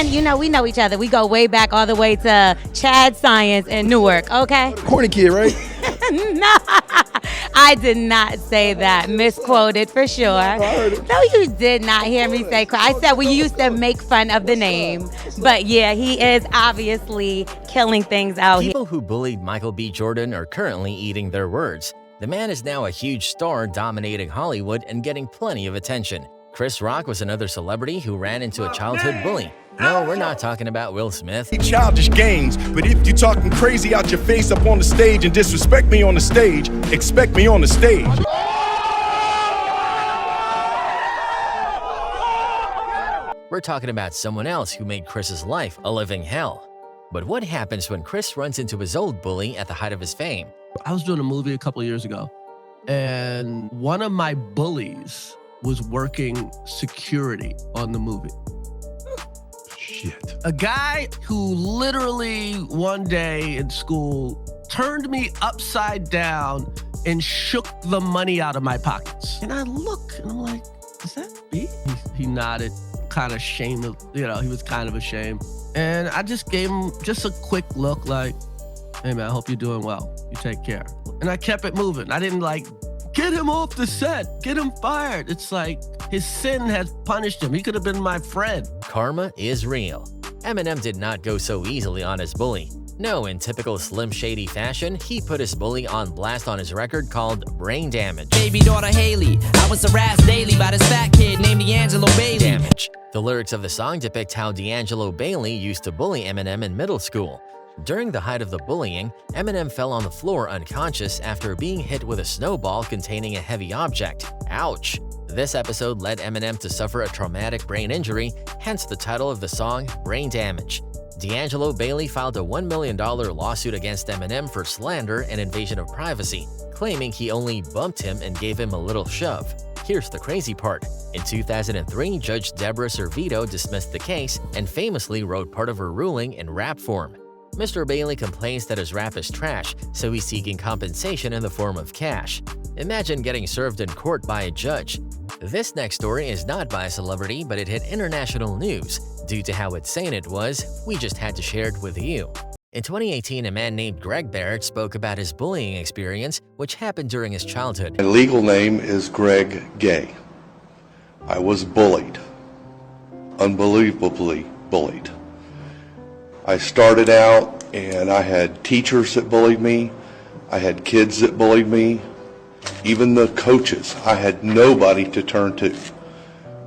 And you know, we know each other. We go way back all the way to Chad Science in Newark, okay? Corny kid, right? No, I did not say that. Misquoted for sure. No, you did not hear me say I said we used to make fun of the name. But yeah, he is obviously killing things out here. People who bullied Michael B. Jordan are currently eating their words. The man is now a huge star dominating Hollywood and getting plenty of attention. Chris Rock was another celebrity who ran into a childhood bully. No, we're not talking about Will Smith. Childish games, but if you talking crazy out your face up on the stage and disrespect me on the stage, expect me on the stage. We're talking about someone else who made Chris's life a living hell. But what happens when Chris runs into his old bully at the height of his fame? I was doing a movie a couple of years ago, and one of my bullies was working security on the movie. Shit. A guy who literally one day in school turned me upside down and shook the money out of my pockets. And I look and I'm like, is that me? He nodded, kind of ashamed of, he was kind of ashamed. And I just gave him just a quick look like, hey man, I hope you're doing well. You take care. And I kept it moving. I didn't get him off the set, get him fired. It's like his sin has punished him. He could have been my friend. Karma is real. Eminem did not go so easily on his bully. No, in typical Slim Shady fashion, he put his bully on blast on his record called Brain Damage. Baby daughter Haley, I was harassed daily by this fat kid named D'Angelo Bailey. Damage. The lyrics of the song depict how D'Angelo Bailey used to bully Eminem in middle school. During the height of the bullying, Eminem fell on the floor unconscious after being hit with a snowball containing a heavy object. Ouch! This episode led Eminem to suffer a traumatic brain injury, hence the title of the song, Brain Damage. D'Angelo Bailey filed a $1 million lawsuit against Eminem for slander and invasion of privacy, claiming he only bumped him and gave him a little shove. Here's the crazy part. In 2003, Judge Deborah Servito dismissed the case and famously wrote part of her ruling in rap form. Mr. Bailey complains that his rap is trash, so he's seeking compensation in the form of cash. Imagine getting served in court by a judge. This next story is not by a celebrity, but it hit international news. Due to how insane it was, we just had to share it with you. In 2018, a man named Greg Barrett spoke about his bullying experience, which happened during his childhood. My legal name is Greg Gay. I was bullied, unbelievably bullied. I started out and I had teachers that bullied me. I had kids that bullied me. Even the coaches. I had nobody to turn to.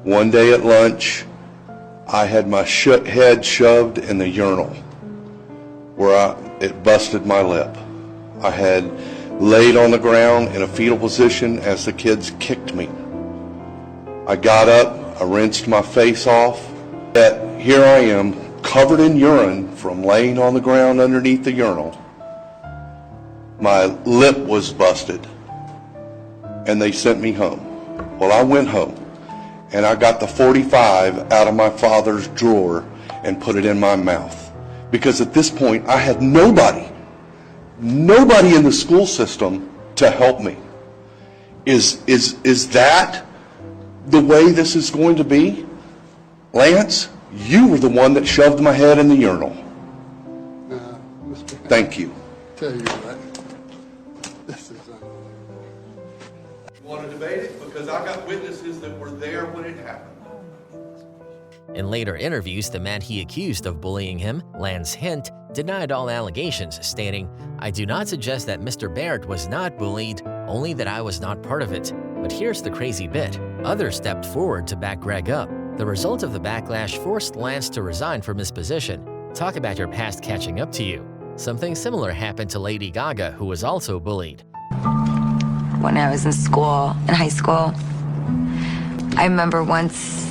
One day at lunch, I had my head shoved in the urinal where it busted my lip. I had laid on the ground in a fetal position as the kids kicked me. I got up, I rinsed my face off. Yet here I am, covered in urine from laying on the ground underneath the urinal. My lip was busted and they sent me home. Well, I went home and I got the .45 out of my father's drawer and put it in my mouth. Because at this point I had nobody in the school system to help me. Is that the way this is going to be? Lance, you were the one that shoved my head in the urinal. Thank you. Tell you what, this is Want to debate it? Because I got witnesses that were there when it happened. In later interviews, the man he accused of bullying him, Lance Hint, denied all allegations, stating, "I do not suggest that Mr. Barrett was not bullied, only that I was not part of it." But here's the crazy bit. Others stepped forward to back Greg up. The result of the backlash forced Lance to resign from his position. Talk about your past catching up to you. Something similar happened to Lady Gaga, who was also bullied. When I was in high school, I remember once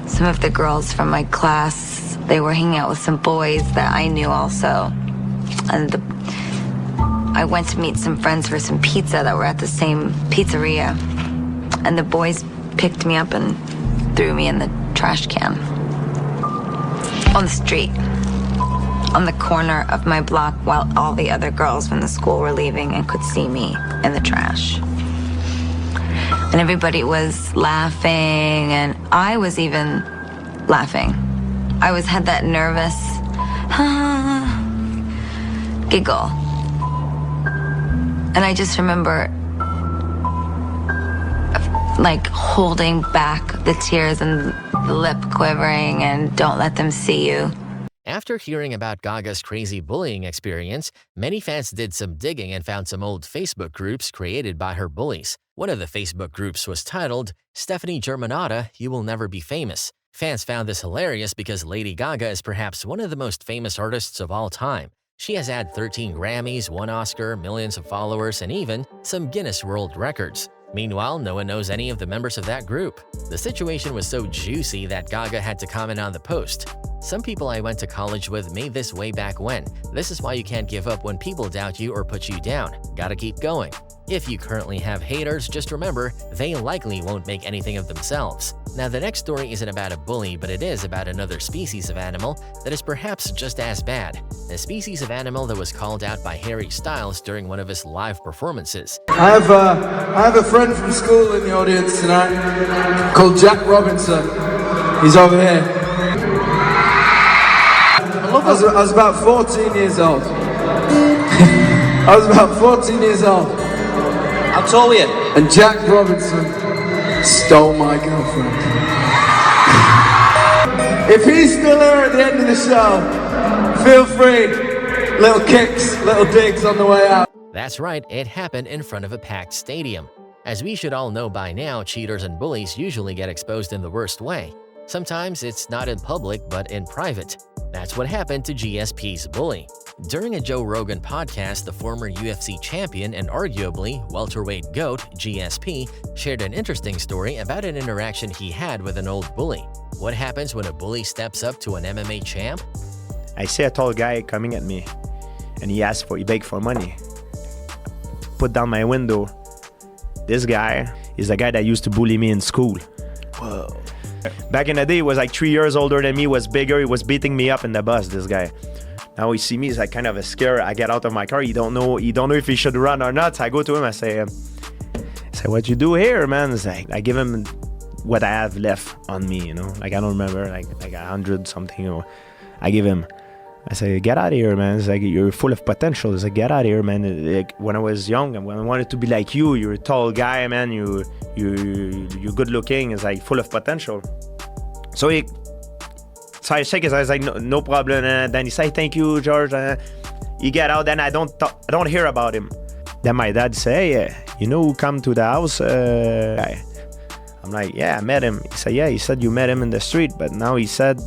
some of the girls from my class, they were hanging out with some boys that I knew also. And I went to meet some friends for some pizza that were at the same pizzeria. And the boys picked me up and threw me in the trash can. On the street. On the corner of my block while all the other girls from the school were leaving and could see me in the trash. And everybody was laughing, and I was even laughing. I always had that nervous giggle. And I just remember like holding back the tears and the lip quivering and don't let them see you. After hearing about Gaga's crazy bullying experience, many fans did some digging and found some old Facebook groups created by her bullies. One of the Facebook groups was titled, Stephanie Germanotta, You Will Never Be Famous. Fans found this hilarious because Lady Gaga is perhaps one of the most famous artists of all time. She has had 13 Grammys, 1 Oscar, millions of followers, and even some Guinness World Records. Meanwhile, no one knows any of the members of that group. The situation was so juicy that Gaga had to comment on the post. Some people I went to college with made this way back when. This is why you can't give up when people doubt you or put you down. Gotta keep going. If you currently have haters, just remember, they likely won't make anything of themselves. Now, the next story isn't about a bully, but it is about another species of animal that is perhaps just as bad. A species of animal that was called out by Harry Styles during one of his live performances. I have a friend from school in the audience tonight called Jack Robinson. He's over here. I was about 14 years old. I was about 14 years old. How tall are you? And Jack Robinson stole my girlfriend. If he's still here at the end of the show, feel free. Little kicks, little digs on the way out. That's right, it happened in front of a packed stadium. As we should all know by now, cheaters and bullies usually get exposed in the worst way. Sometimes it's not in public, but in private. That's what happened to GSP's bully. During a Joe Rogan podcast, the former UFC champion and arguably welterweight GOAT, GSP, shared an interesting story about an interaction he had with an old bully. What happens when a bully steps up to an MMA champ? I see a tall guy coming at me, and he begged for money. Put down my window. This guy is the guy that used to bully me in school. Whoa. Back in the day, he was like 3 years older than me, was bigger, he was beating me up in the bus, this guy. Now he see me, he's like kind of a scare. I get out of my car, he don't know if he should run or not. So I go to him, I say, what you do here, man? It's like, I give him what I have left on me, you know? Like, I don't remember, like 100 something, or I give him. I say, get out of here, man. It's like, you're full of potential. It's like, get out of here, man. Like, when I was young and when I wanted to be like you're a tall guy, man. You're good looking. It's like full of potential. So I shake his eyes, like, no problem. And then he say, thank you, George. He get out, then I don't hear about him. Then my dad say, hey, you know who come to the house? I'm like, yeah, I met him. He said, yeah, he said you met him in the street, but now he said,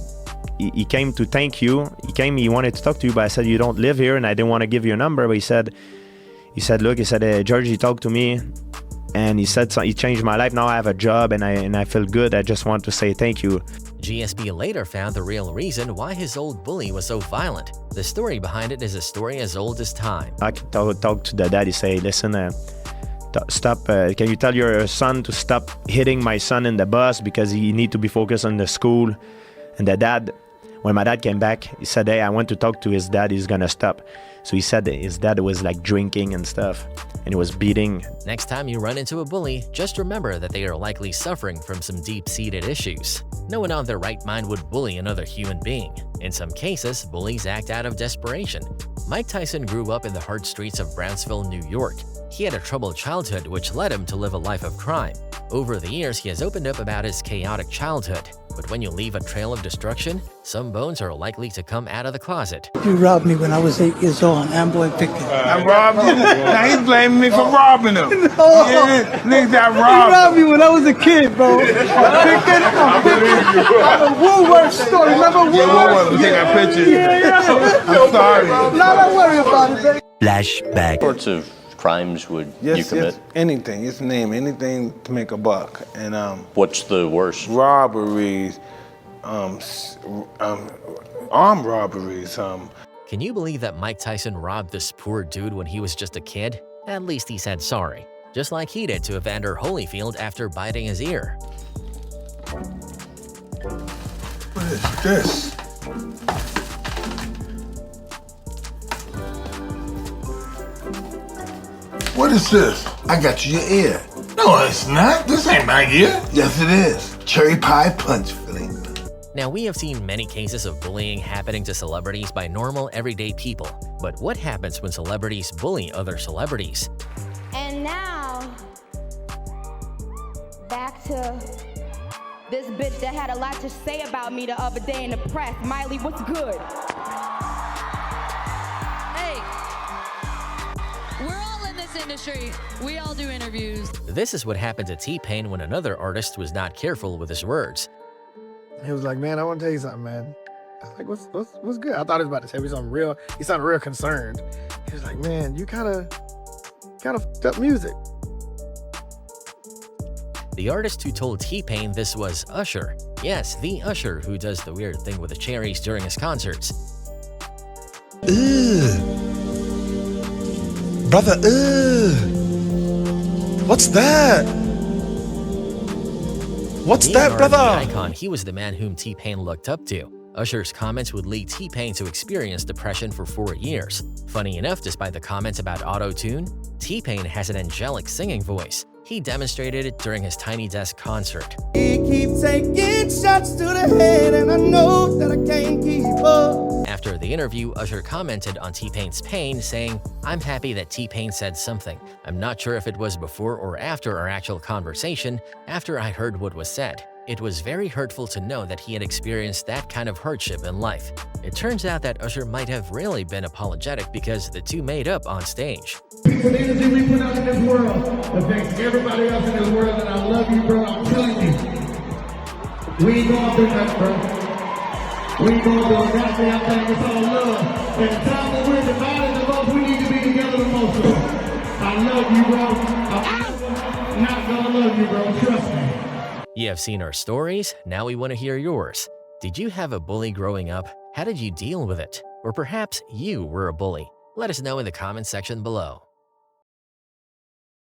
he came to thank you. He wanted to talk to you, but I said, you don't live here, and I didn't want to give you a number. But he said, look, George, he talked to me, and he said, he changed my life. Now I have a job, and I feel good. I just want to say thank you. GSP later found the real reason why his old bully was so violent. The story behind it is a story as old as time. I talk to the dad. He say, listen, stop. Can you tell your son to stop hitting my son in the bus because he need to be focused on the school? And the dad, when my dad came back, he said, hey, I went to talk to his dad, he's gonna stop. So he said that his dad was like drinking and stuff, and he was beating. Next time you run into a bully, just remember that they are likely suffering from some deep-seated issues. No one on their right mind would bully another human being. In some cases, bullies act out of desperation. Mike Tyson grew up in the hard streets of Brownsville, New York. He had a troubled childhood which led him to live a life of crime. Over the years, he has opened up about his chaotic childhood. But when you leave a trail of destruction, some bones are likely to come out of the closet. You robbed me when I was 8 years old on Amboy Pickett. I robbed you? Now he's blaming me for robbing him. No. Yeah, niggas got robbed. You robbed me when I was a kid, bro. Pickett, Woolworth store. Remember Woolworth? Yeah, Woolworth. We take our pictures. Yeah. I'm sorry. No, don't worry about it, baby. Flashback. What sorts of crimes would you commit? Yes, anything. It's name anything to make a buck. And what's the worst? Robberies, armed robberies. Can you believe that Mike Tyson robbed this poor dude when he was just a kid? At least he said sorry, just like he did to Evander Holyfield after biting his ear. What is this? What is this? I got you your ear. No, it's not. This ain't my ear. Yes, it is. Cherry pie punch filling. Now, we have seen many cases of bullying happening to celebrities by normal, everyday people. But what happens when celebrities bully other celebrities? And now, back to this bitch that had a lot to say about me the other day in the press. Miley, what's good? Hey, we're all in this industry. We all do interviews. This is what happened to T-Pain when another artist was not careful with his words. He was like, man, I want to tell you something, man. I was like, what's good? I thought he was about to tell me something real. He sounded real concerned. He was like, man, you kind of fucked up music. The artist who told T-Pain this was Usher. Yes, the Usher who does the weird thing with the cherries during his concerts. Ugh. Brother, ugh. What's that? What's that, brother? Icon, he was the man whom T-Pain looked up to. Usher's comments would lead T-Pain to experience depression for 4 years. Funny enough, despite the comments about auto-tune, T-Pain has an angelic singing voice. He demonstrated it during his Tiny Desk concert. He keep taking shots to the head, and I know that I can't keep up. After the interview, Usher commented on T-Pain's pain, saying, "I'm happy that T-Pain said something. I'm not sure if it was before or after our actual conversation, after I heard what was said. It was very hurtful to know that he had experienced that kind of hardship in life." It turns out that Usher might have really been apologetic because the two made up on stage. People, the energy we put out in this world affects everybody else in this world, and I love you, bro. I'm telling you. We ain't going through nothing, bro. We ain't going through a goddamn thing. It's all love. And the time that we're divided the most, we need to be together the most. I love you, bro. I'm not gonna love you, bro. Trust me. You have seen our stories, now we want to hear yours. Did you have a bully growing up? How did you deal with it? Or perhaps you were a bully? Let us know in the comment section below.